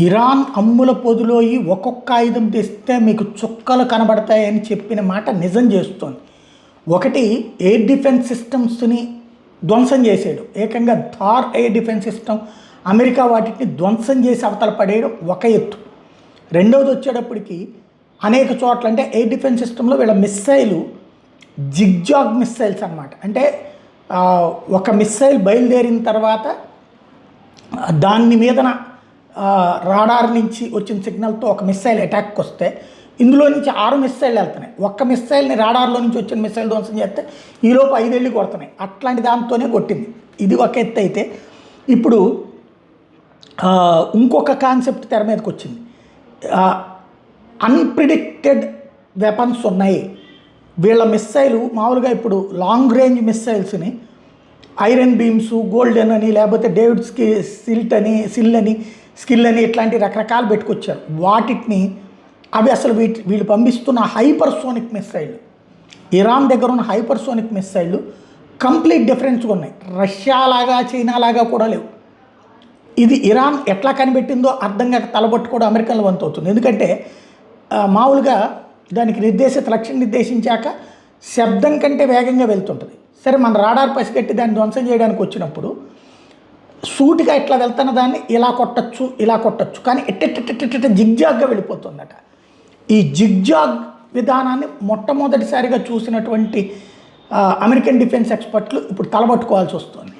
Iran అమ్ముల పొదిలోయి ఒక్కొక్క ఆయుధం తెస్తే మీకు చుక్కలు కనబడతాయని చెప్పిన మాట నిజం చేస్తోంది. ఒకటి, ఎయిర్ డిఫెన్స్ సిస్టమ్స్ని ధ్వంసం చేసాడు. ఏకంగా Thar air defence system America వాటిని ధ్వంసం చేసి అవతల పడేయడం ఒక ఎత్తు. రెండవది వచ్చేటప్పటికి అనేక చోట్ల అంటే ఎయిర్ డిఫెన్స్ సిస్టంలో వీళ్ళ మిస్సైలు జిగ్జాగ్ మిస్సైల్స్ అనమాట. అంటే ఒక మిస్సైల్ బయలుదేరిన తర్వాత దాని మీదన రాడార్ నుంచి వచ్చిన సిగ్నల్తో ఒక మిస్సైల్ అటాక్కి వస్తే ఇందులో నుంచి 6 మిస్సైళ్ళు వెళ్తున్నాయి. ఒక్క మిస్సైల్ని రాడార్లో నుంచి వచ్చిన మిస్సైల్ ధ్వంసం చేస్తే ఈలోపు 5 వెళ్ళి కొడుతున్నాయి. అట్లాంటి దాంతోనే కొట్టింది. ఇది ఒక ఎత్తు అయితే ఇప్పుడు ఇంకొక కాన్సెప్ట్ తెర మీదకి వచ్చింది. అన్ప్రిడిక్టెడ్ వెపన్స్ ఉన్నాయి. వీళ్ళ మిస్సైలు మామూలుగా ఇప్పుడు లాంగ్ రేంజ్ మిస్సైల్స్ని ఐరన్ బీమ్స్, గోల్డెన్ అని, లేకపోతే డేవిడ్స్కి స్కిల్ అని ఇట్లాంటి రకరకాలు పెట్టుకొచ్చారు. వాటిని అవి అసలు వీళ్ళు పంపిస్తున్న హైపర్సోనిక్ మిస్సైళ్ళు, ఇరాన్ దగ్గర ఉన్న హైపర్సోనిక్ మిస్సైళ్ళు కంప్లీట్ డిఫరెన్స్గా ఉన్నాయి. రష్యా లాగా, చైనా లాగా కూడా లేవు. ఇది ఇరాన్ ఎట్లా కనిపెట్టిందో అర్థం కాక తలబట్టుకోవడం అమెరికన్ల వంతు అవుతుంది. ఎందుకంటే మామూలుగా దానికి లక్ష్యం నిర్దేశించాక శబ్దం కంటే వేగంగా వెళ్తుంటుంది. సరే, మన రాడార్ పసిగట్టి దాన్ని ధ్వంసం చేయడానికి వచ్చినప్పుడు సూటిగా ఇట్లా వెళ్తున్న దాన్ని ఇలా కొట్టచ్చు, కానీ ఎట్టెట్ట జిగ్జాగ్గా వెళ్ళిపోతుందట. ఈ జిగ్జాగ్ విధానాన్ని మొట్టమొదటిసారిగా చూసినటువంటి అమెరికన్ డిఫెన్స్ ఎక్స్పర్ట్లు ఇప్పుడు తలబట్టుకోవాల్సి వస్తుంది.